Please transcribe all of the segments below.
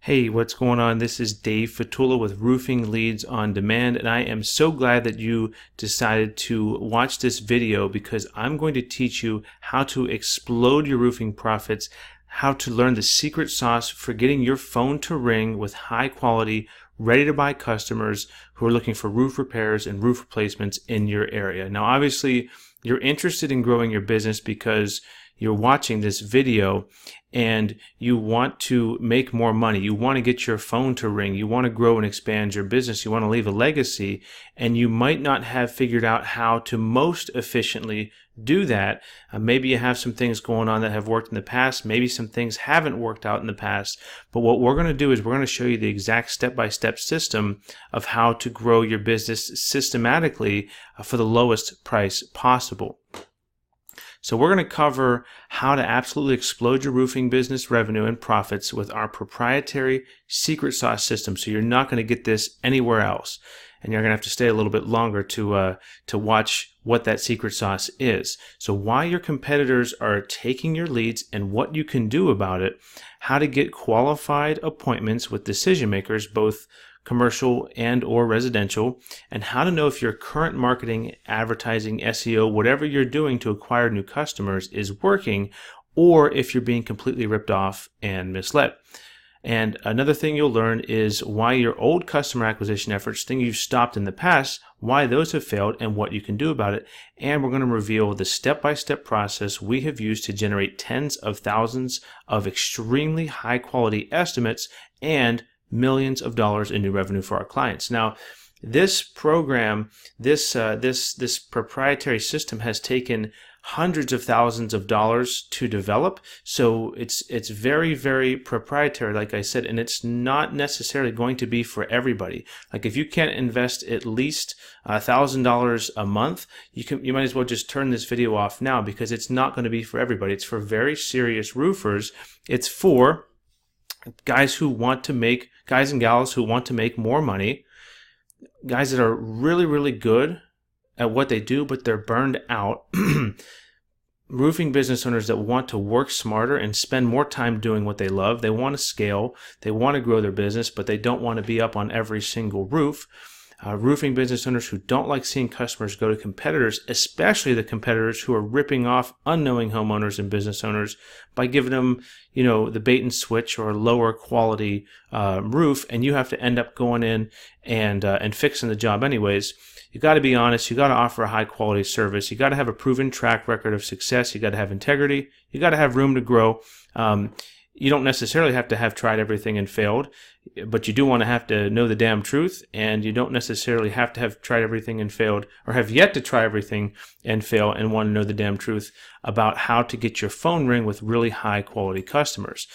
Hey, what's going on? This is Dave Fatula with Roofing Leads on Demand, and I am so glad that you decided to watch this video because I'm going to teach you how to explode your roofing profits, how to learn the secret sauce for getting your phone to ring with high quality, ready to buy customers who are looking for roof repairs and roof replacements in your area. Now, obviously, you're interested in growing your business because you're watching this video and you want to make more money. You want to get your phone to ring. You want to grow and expand your business. You want to leave a legacy, and you might not have figured out how to most efficiently do that. Maybe you have some things going on that have worked in the past. Maybe some things haven't worked out in the past. But what we're going to do is we're going to show you the exact step-by-step system of how to grow your business systematically for the lowest price possible. So we're going to cover how to absolutely explode your roofing business revenue and profits with our proprietary secret sauce system. So you're not going to get this anywhere else. And you're going to have to stay a little bit longer to watch what that secret sauce is. So why your competitors are taking your leads and what you can do about it, how to get qualified appointments with decision makers, both commercial and or residential, and how to know if your current marketing, advertising, SEO, whatever you're doing to acquire new customers is working, or if you're being completely ripped off and misled. And another thing you'll learn is why your old customer acquisition efforts, things you've stopped in the past, why those have failed and what you can do about it. And we're going to reveal the step-by-step process we have used to generate tens of thousands of extremely high quality estimates and millions of dollars in new revenue for our clients. Now, this program, this proprietary system has taken hundreds of thousands of dollars to develop. So it's very, very proprietary, like I said, and it's not necessarily going to be for everybody. Like if you can't invest at least $1,000 a month, you might as well just turn this video off now because it's not going to be for everybody. It's for very serious roofers. It's for guys and gals who want to make more money, guys that are really, really good at what they do, but they're burned out, roofing business owners that want to work smarter and spend more time doing what they love. They want to scale, they want to grow their business, but they don't want to be up on every single roof. Roofing business owners who don't like seeing customers go to competitors, especially the competitors who are ripping off unknowing homeowners and business owners by giving them, the bait and switch or lower quality roof, and you have to end up going in and fixing the job anyways. You got to be honest. You got to offer a high quality service. You got to have a proven track record of success. You got to have integrity. You got to have room to grow. You don't necessarily have to have tried everything and failed, but you do want to have to know the damn truth, and you don't necessarily have to have tried everything and failed or have yet to try everything and fail and want to know the damn truth about how to get your phone ring with really high quality customers.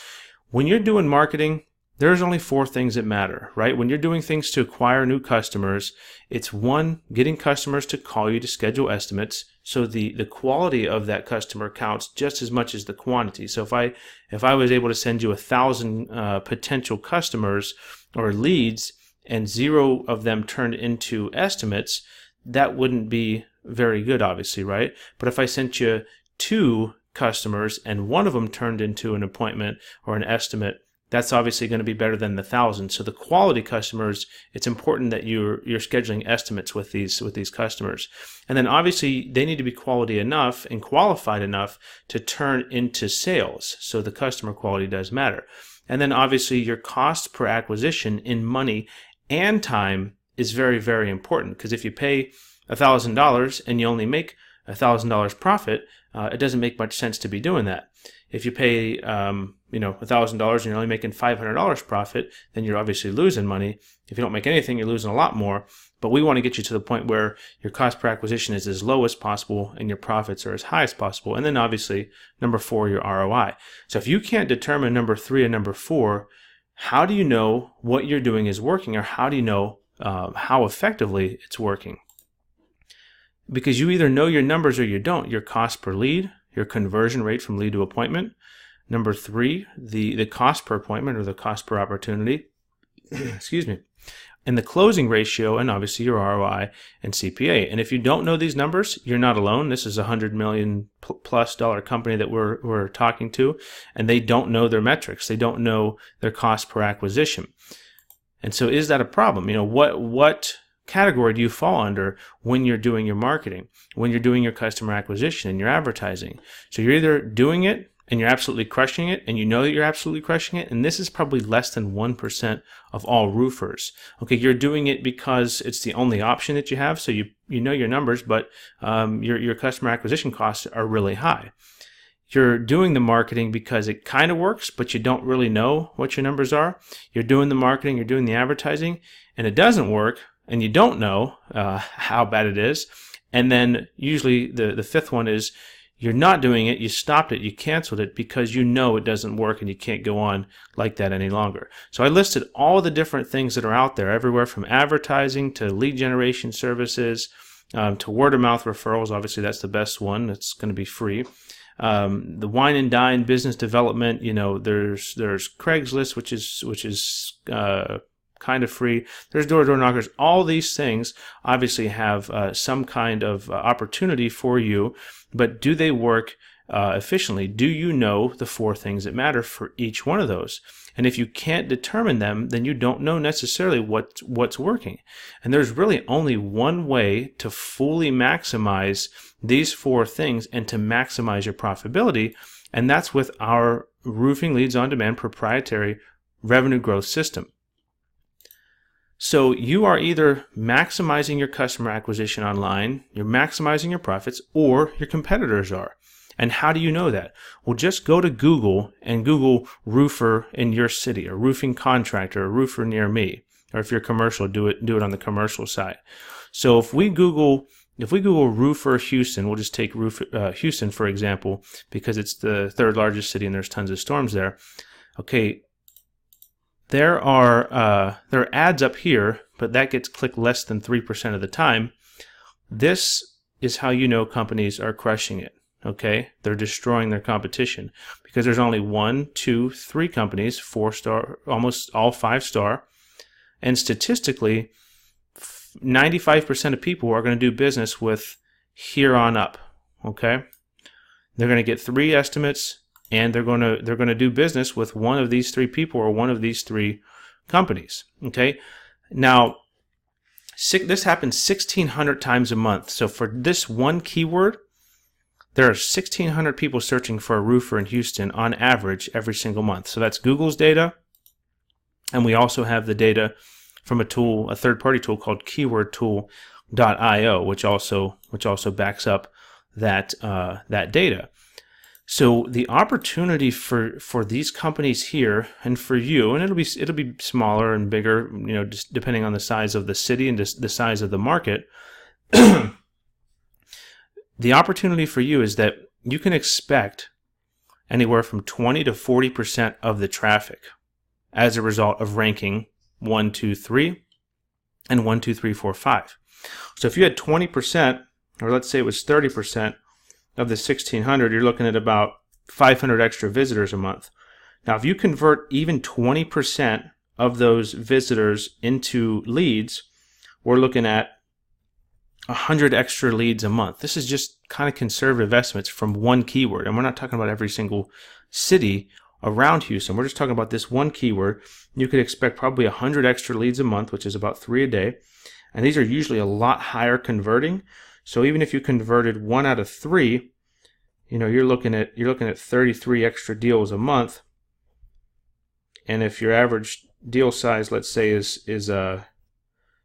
When you're doing marketing, there's only 4 things that matter, right? When you're doing things to acquire new customers, it's 1, getting customers to call you to schedule estimates. So the quality of that customer counts just as much as the quantity. So if I was able to send you 1,000 potential customers or leads and 0 of them turned into estimates, that wouldn't be very good, obviously, right? But if I sent you 2 customers and 1 of them turned into an appointment or an estimate, that's obviously going to be better than the 1,000. So the quality customers, it's important that you're scheduling estimates with these customers. And then obviously they need to be quality enough and qualified enough to turn into sales. So the customer quality does matter. And then obviously your cost per acquisition in money and time is very, very important, because if you pay $1,000 and you only make $1,000 profit, it doesn't make much sense to be doing that. If you pay $1,000 and you're only making $500 profit, then you're obviously losing money. If you don't make anything, you're losing a lot more. But we want to get you to the point where your cost per acquisition is as low as possible and your profits are as high as possible. And then obviously number 4, your ROI. So if you can't determine number 3 and number 4, how do you know what you're doing is working, or how do you know how effectively it's working? Because you either know your numbers or you don't. Your cost per lead, your conversion rate from lead to appointment. Number 3, the cost per appointment or the cost per opportunity. Excuse me. and the closing ratio, and obviously your ROI and CPA. And if you don't know these numbers, you're not alone. This is a $100 million plus company that we're talking to, and they don't know their metrics. They don't know their cost per acquisition. And so is that a problem? What category do you fall under when you're doing your marketing, when you're doing your customer acquisition and your advertising? So you're either doing it and you're absolutely crushing it, and you know that you're absolutely crushing it, and this is probably less than 1% of all roofers. Okay, you're doing it because it's the only option that you have, so you know your numbers, but your customer acquisition costs are really high. You're doing the marketing because it kind of works, but you don't really know what your numbers are. You're doing the marketing, you're doing the advertising, and it doesn't work, and you don't know how bad it is. And then usually the fifth one is you're not doing it, you stopped it, you canceled it because you know it doesn't work and you can't go on like that any longer. So I listed all the different things that are out there, everywhere from advertising to lead generation services to word of mouth referrals. Obviously, that's the best one. It's going to be free. The wine and dine business development. There's Craigslist, which is kind of free. There's door-to-door knockers. All these things obviously have some kind of opportunity for you, but do they work efficiently? Do you know the 4 things that matter for each one of those? And if you can't determine them, then you don't know necessarily what's working. And there's really only one way to fully maximize these 4 things and to maximize your profitability, and that's with our Roofing Leads on Demand proprietary revenue growth system. So you are either maximizing your customer acquisition online, you're maximizing your profits, or your competitors are. And how do you know that? Well, just go to Google and Google roofer in your city, or roofing contractor, or roofer near me. Or if you're commercial, do it on the commercial side. So if we Google roofer Houston, we'll just take Houston for example, because it's the 3rd largest city and there's tons of storms there. Okay. There are ads up here, but that gets clicked less than 3% of the time. This is how you know companies are crushing it. Okay, they're destroying their competition because there's only 1, 2, 3 companies, 4-star, almost all 5-star, and statistically, 95% of people are going to do business with here on up. Okay, they're going to get 3 estimates. And they're going to do business with one of these 3 people or one of these 3 companies. Okay, now this happens 1,600 times a month. So for this one keyword, there are 1,600 people searching for a roofer in Houston on average every single month. So that's Google's data, and we also have the data from a third-party tool called KeywordTool.io, which also backs up that data. So the opportunity for these companies here and for you, and it'll be smaller and bigger, just depending on the size of the city and the size of the market. The opportunity for you is that you can expect anywhere from 20 to 40% of the traffic as a result of ranking 1, 2, 3 and 1, 2, 3, 4, 5. So if you had 20%, or let's say it was 30%, of the 1,600, you're looking at about 500 extra visitors a month. Now, if you convert even 20% of those visitors into leads, we're looking at 100 extra leads a month. This is just kind of conservative estimates from one keyword, and we're not talking about every single city around Houston. We're just talking about this one keyword. You could expect probably 100 extra leads a month, which is about 3 a day, and these are usually a lot higher converting. So even if you converted 1 out of 3, you're looking at 33 extra deals a month. And if your average deal size, let's say, is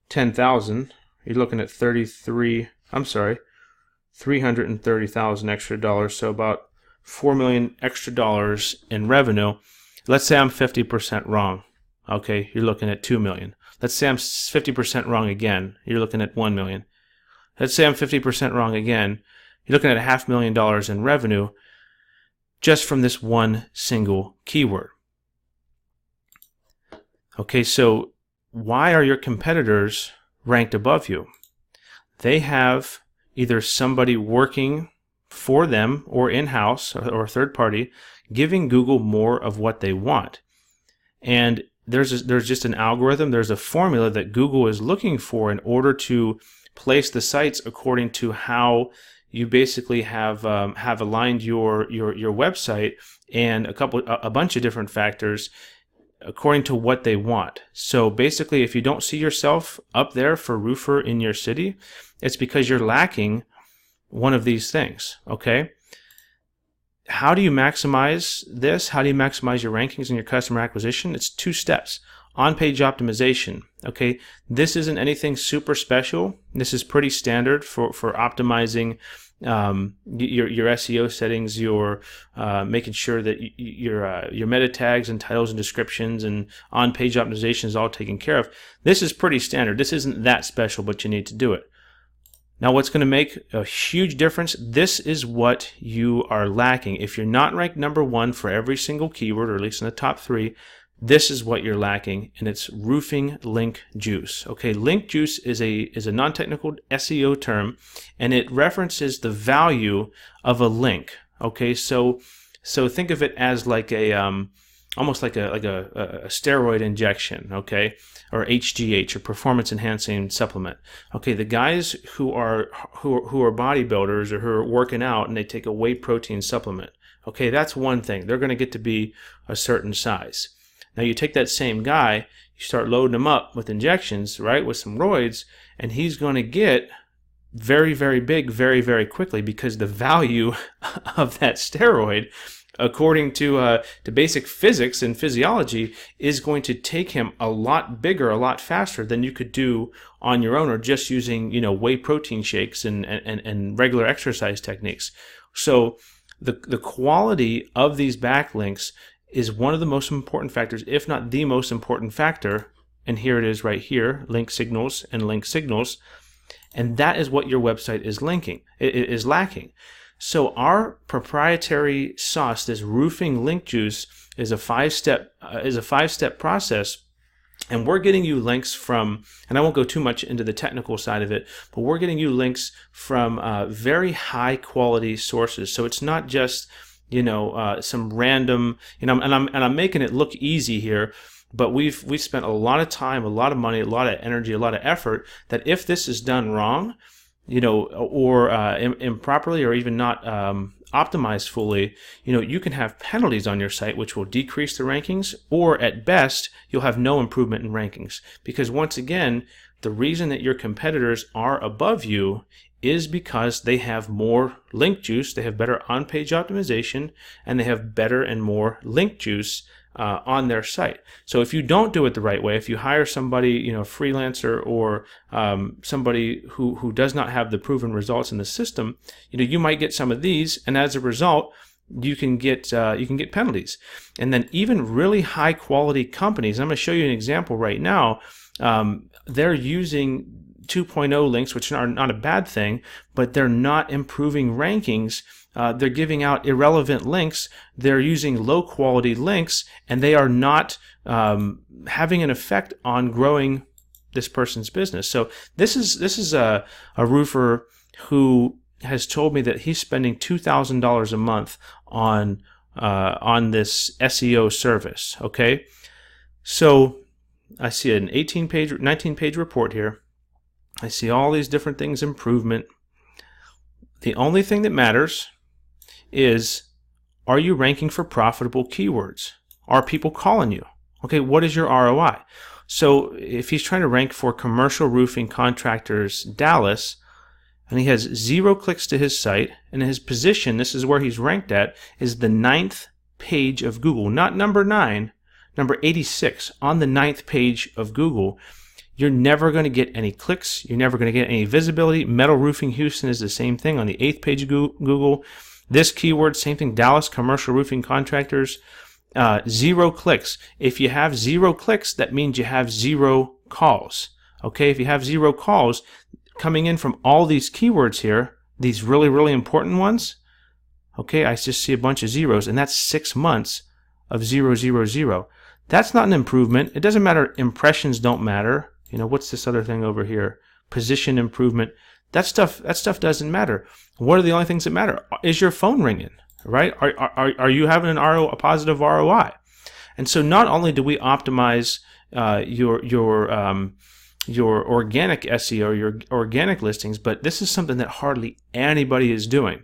10,000, you're looking at 330,000 extra dollars. So about $4 million extra dollars in revenue. Let's say I'm 50% wrong. Okay, you're looking at $2 million. Let's say I'm 50% wrong again. You're looking at $1 million. Let's say I'm 50% wrong again. You're looking at $500,000 in revenue just from this one single keyword. Okay, so why are your competitors ranked above you? They have either somebody working for them or in-house or third party giving Google more of what they want. And there's just an algorithm, there's a formula that Google is looking for in order to place the sites according to how you basically have aligned your website, and a bunch of different factors according to what they want. So basically, if you don't see yourself up there for roofer in your city, it's because you're lacking one of these things. Okay. How do you maximize this? How do you maximize your rankings and your customer acquisition? It's 2 steps. On-page optimization. Okay, this isn't anything super special. This is pretty standard for optimizing your SEO settings, your making sure that your meta tags and titles and descriptions and on-page optimization is all taken care of. This is pretty standard. This isn't that special, but you need to do it. Now, what's going to make a huge difference? This is what you are lacking. If you're not ranked number 1 for every single keyword, or at least in the top 3, this is what you're lacking, and it's roofing link juice. Okay, link juice is a non-technical SEO term, and it references the value of a link. Okay, so think of it as like a almost like a steroid injection. Okay, or HGH, or performance enhancing supplement. Okay, the guys who are bodybuilders or who are working out and they take a whey protein supplement. Okay, that's one thing. They're going to get to be a certain size. Now you take that same guy, you start loading him up with injections, right, with some roids, and he's going to get very, very big very, very quickly, because the value of that steroid, according to basic physics and physiology, is going to take him a lot bigger, a lot faster than you could do on your own, or just using, whey protein shakes and regular exercise techniques. So the quality of these backlinks is one of the most important factors, if not the most important factor. And here it is right here, link signals and link signals. And that is what your website is lacking. So our proprietary sauce, this roofing link juice, is a 5-step process. And we're getting you links from, and I won't go too much into the technical side of it, but we're getting you links from very high quality sources. So it's not just some random, and I'm making it look easy here, but we've spent a lot of time, a lot of money, a lot of energy, a lot of effort, that if this is done wrong, or improperly, or even not optimized fully, you can have penalties on your site, which will decrease the rankings, or at best, you'll have no improvement in rankings. Because once again, the reason that your competitors are above you is because they have more link juice, they have better on-page optimization, and they have better and more link juice on their site. So if you don't do it the right way, if you hire somebody, a freelancer, or somebody who does not have the proven results in the system, you might get some of these, and as a result, you can get penalties. And then even really high quality companies, I'm going to show you an example right now. They're using 2.0 links, which are not a bad thing, but they're not improving rankings. They're giving out irrelevant links. They're using low quality links, and they are not having an effect on growing this person's business. So this is a roofer who has told me that he's spending $2,000 a month on this SEO service. Okay, so I see an 19-page report here. I see all these different things, improvement. The only thing that matters is, are you ranking for profitable keywords? Are people calling you? Okay, what is your ROI? So if he's trying to rank for commercial roofing contractors Dallas, and he has 0 clicks to his site, and his position, this is where he's ranked at, is the 9th page of Google, not number 9, number 86, on the 9th page of Google. You're never going to get any clicks. You're never going to get any visibility. Metal Roofing Houston is the same thing on the 8th page of Google. This keyword, same thing, Dallas commercial roofing contractors, 0 clicks. If you have 0 clicks, that means you have 0 calls. Okay, if you have 0 calls coming in from all these keywords here, these really, really important ones, okay, I just see a bunch of zeros, and that's 6 months of 0, 0, 0. That's not an improvement. It doesn't matter. Impressions don't matter. What's this other thing over here? Position improvement. That stuff doesn't matter. What are the only things that matter? Is your phone ringing, right? Are you having a positive ROI? And so not only do we optimize your organic SEO, your organic listings, but this is something that hardly anybody is doing.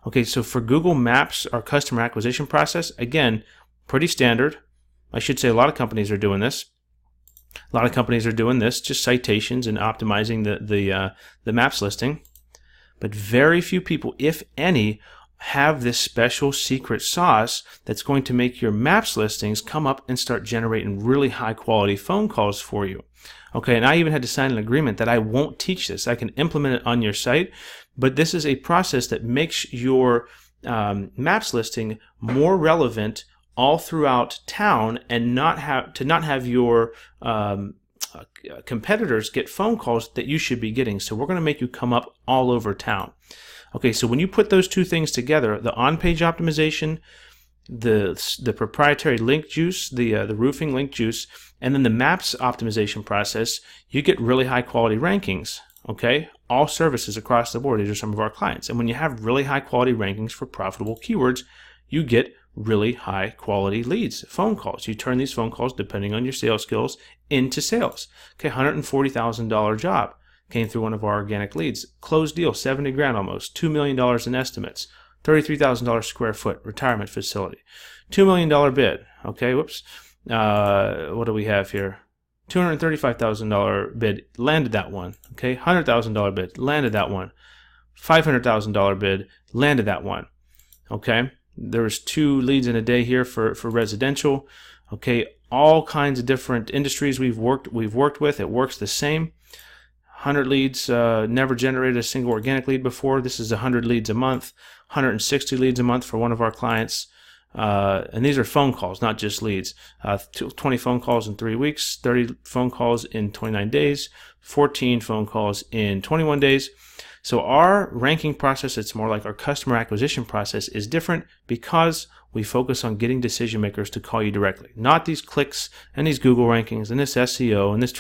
Okay, so for Google Maps, our customer acquisition process, again, pretty standard. I should say a lot of companies are doing this. A lot of companies are doing this, just citations and optimizing the maps listing. But very few people, if any, have this special secret sauce that's going to make your maps listings come up and start generating really high quality phone calls for you. Okay, and I even had to sign an agreement that I won't teach this. I can implement it on your site, but this is a process that makes your maps listing more relevant all throughout town, and not have your competitors get phone calls that you should be getting. So we're going to make you come up all over town. Okay, so when you put those two things together, the on-page optimization, the proprietary link juice, the roofing link juice, and then the maps optimization process, you get really high quality rankings. Okay, all services across the board. These are some of our clients. And when you have really high quality rankings for profitable keywords, you get really high quality leads, phone calls. You turn these phone calls, depending on your sales skills, into sales. Okay, $140,000 job came through one of our organic leads. Closed deal, 70 grand almost, $2 million in estimates, $33,000 square foot retirement facility, $2 million bid. Okay, whoops. What do we have here? $235,000 bid, landed that one. Okay, $100,000 bid, landed that one. $500,000 bid, landed that one. Okay, there was 2 leads in a day here for residential. Okay, all kinds of different industries we've worked with. It works the same. 100 leads, never generated a single organic lead before. This is 100 leads a month, 160 leads a month for one of our clients. And these are phone calls, not just leads. 20 phone calls in 3 weeks, 30 phone calls in 29 days, 14 phone calls in 21 days. So our ranking process, it's more like our customer acquisition process, is different because we focus on getting decision makers to call you directly. Not these clicks and these Google rankings and this SEO and this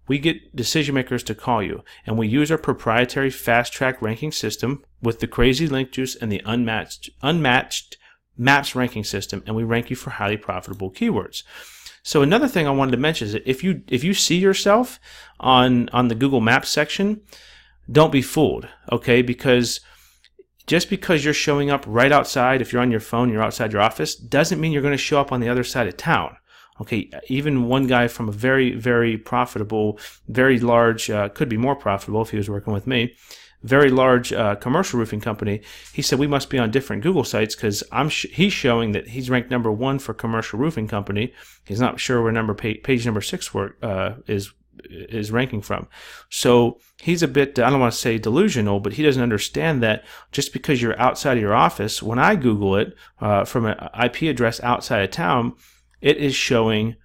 we get decision makers to call you, and we use our proprietary fast track ranking system with the crazy link juice and the unmatched maps ranking system, and we rank you for highly profitable keywords. So another thing I wanted to mention is that if you see yourself on the Google Maps section, don't be fooled, okay? Because just because you're showing up right outside, if you're on your phone, you're outside your office, doesn't mean you're going to show up on the other side of town. Okay, even one guy from a very, very profitable, very large, could be more profitable if he was working with me, very large commercial roofing company, he said we must be on different Google sites because he's showing that he's ranked number 1 for commercial roofing company. He's not sure where page number 6 is ranking from. So he's a bit, I don't want to say delusional, but he doesn't understand that just because you're outside of your office, when I Google it from an IP address outside of town, it is showing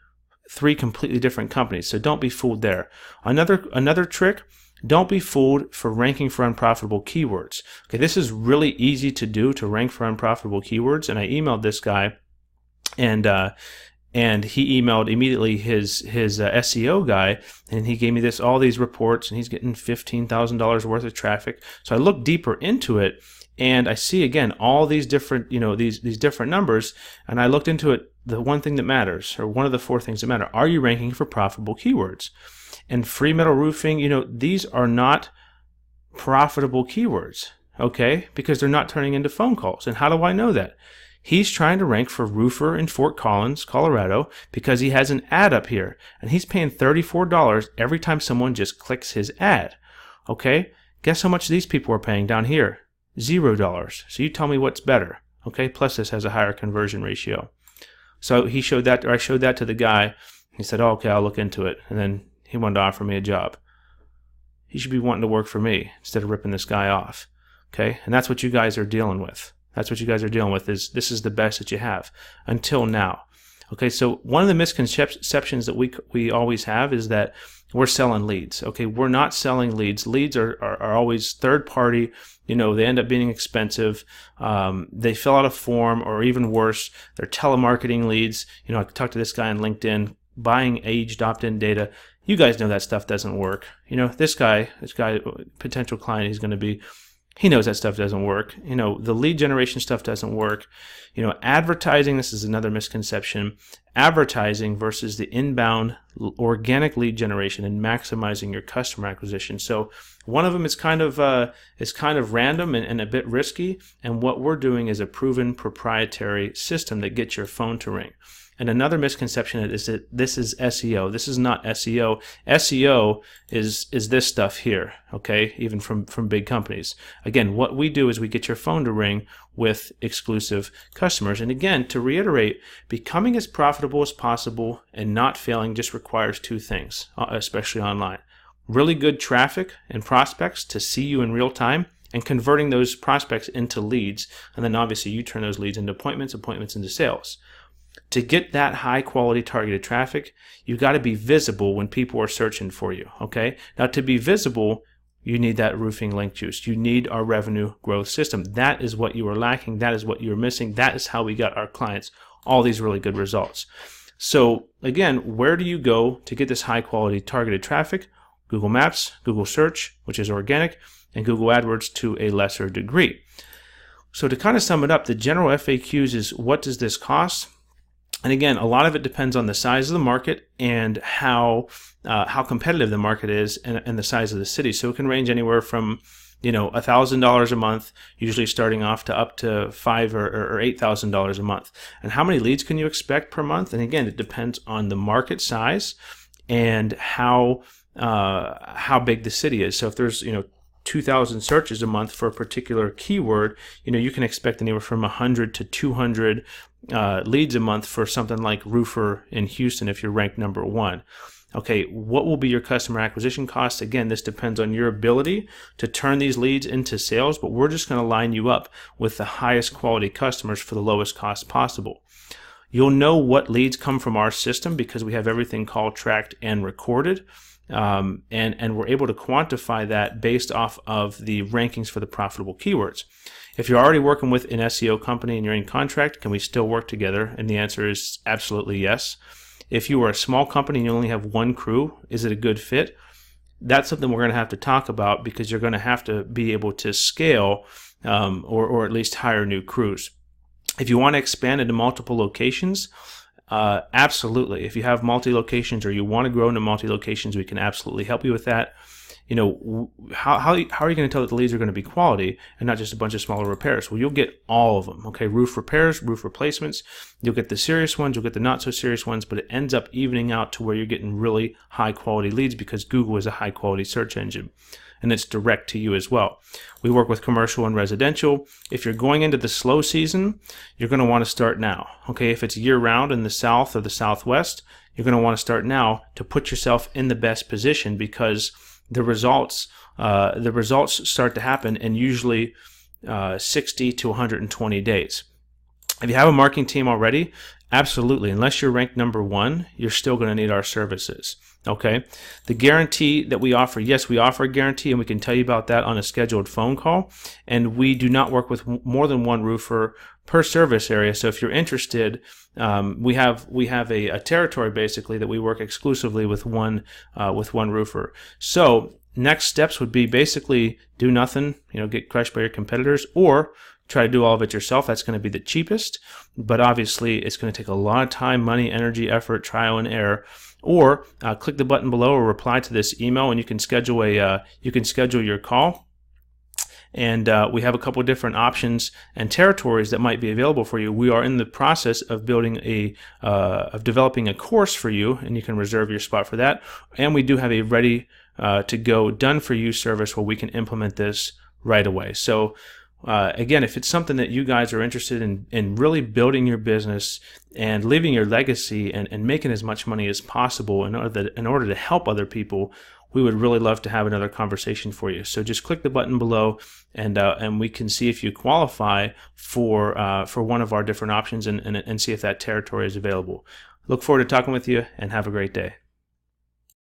3 completely different companies. So don't be fooled there. Another trick, don't be fooled for ranking for unprofitable keywords. Okay, this is really easy to do, to rank for unprofitable keywords. And I emailed this guy, and he emailed immediately his SEO guy, and he gave me all these reports, and he's getting $15,000 worth of traffic. So I looked deeper into it, and I see again all these different, these different numbers, and I looked into it. The one thing that matters, or one of the 4 things that matter, are you ranking for profitable keywords? And free metal roofing, these are not profitable keywords, okay? Because they're not turning into phone calls. And how do I know that? He's trying to rank for roofer in Fort Collins, Colorado, because he has an ad up here, and he's paying $34 every time someone just clicks his ad, okay? Guess how much these people are paying down here? $0. So you tell me what's better, okay? Plus this has a higher conversion ratio. So I showed that to the guy. He said, oh, okay, I'll look into it. And then he wanted to offer me a job. He should be wanting to work for me instead of ripping this guy off. Okay? And that's what you guys are dealing with. That's what you guys are dealing with, is this is the best that you have until now. Okay, so one of the misconceptions that we always have is that we're selling leads. Okay, we're not selling leads. Leads are always third party. They end up being expensive. They fill out a form, or even worse, they're telemarketing leads. I talked to this guy on LinkedIn, buying aged opt-in data. You guys know that stuff doesn't work. This guy, potential client, he's going to be He knows that stuff doesn't work. The lead generation stuff doesn't work. Advertising, this is another misconception. Advertising versus the inbound organic lead generation and maximizing your customer acquisition. So one of them is kind of random and a bit risky. And what we're doing is a proven proprietary system that gets your phone to ring. And another misconception is that this is SEO. This is not SEO. SEO is this stuff here, okay? Even from big companies. Again, what we do is we get your phone to ring with exclusive customers. And again, to reiterate, becoming as profitable as possible and not failing just requires two things, especially online. Really good traffic and prospects to see you in real time, and converting those prospects into leads. And then obviously you turn those leads into appointments into sales. To get that high quality targeted traffic, you got to be visible when people are searching for you, okay? Now, to be visible, you need that roofing link juice. You need our revenue growth system. That is what you are lacking. That is what you're missing. That is how we got our clients all these really good results. So again, where do you go to get this high quality targeted traffic? Google Maps, Google Search, which is organic, and Google AdWords to a lesser degree. So to kind of sum it up, the general FAQs is, what does this cost? And again, a lot of it depends on the size of the market and how competitive the market is and the size of the city. So it can range anywhere from $1,000 a month, usually starting off, to up to $5,000 or $8,000 a month. And how many leads can you expect per month? And again, it depends on the market size and how big the city is. So if there's 2,000 searches a month for a particular keyword, you can expect anywhere from 100 to 200 leads a month for something like roofer in Houston if you're ranked number 1. Okay, what will be your customer acquisition costs? Again, this depends on your ability to turn these leads into sales, but we're just going to line you up with the highest quality customers for the lowest cost possible. You'll know what leads come from our system because we have everything call tracked and recorded. And we're able to quantify that based off of the rankings for the profitable keywords. If you're already working with an SEO company and you're in contract, can we still work together? And the answer is absolutely yes. If you are a small company and you only have one crew, is it a good fit? That's something we're going to have to talk about, because you're going to have to be able to scale or at least hire new crews. If you want to expand into multiple locations, absolutely. If you have multi-locations or you want to grow into multi-locations, we can absolutely help you with that. How are you going to tell that the leads are going to be quality and not just a bunch of smaller repairs? Well, you'll get all of them. Okay, roof repairs, roof replacements. You'll get the serious ones, you'll get the not so serious ones, but it ends up evening out to where you're getting really high quality leads because Google is a high quality search engine. And it's direct to you as well. We work with commercial and residential. If you're going into the slow season, you're going to want to start now. Okay, if it's year round in the South or the Southwest, you're going to want to start now to put yourself in the best position, because the results start to happen in usually 60 to 120 days. If you have a marketing team already, absolutely. Unless you're ranked number 1, you're still going to need our services. Okay. The guarantee that we offer, yes, we offer a guarantee, and we can tell you about that on a scheduled phone call. And we do not work with more than one roofer per service area. So if you're interested, we have a territory basically that we work exclusively with one roofer. So next steps would be basically do nothing, get crushed by your competitors, or try to do all of it yourself. That's going to be the cheapest, but obviously it's going to take a lot of time, money, energy, effort, trial and error. Or click the button below or reply to this email, and you can schedule your call. And we have a couple of different options and territories that might be available for you. We are in the process of developing a course for you, and you can reserve your spot for that. And we do have a ready to go, done for you service where we can implement this right away. So again, if it's something that you guys are interested in really building your business and leaving your legacy and making as much money as possible in order to help other people, we would really love to have another conversation for you. So just click the button below, and we can see if you qualify for one of our different options and see if that territory is available. Look forward to talking with you, and have a great day.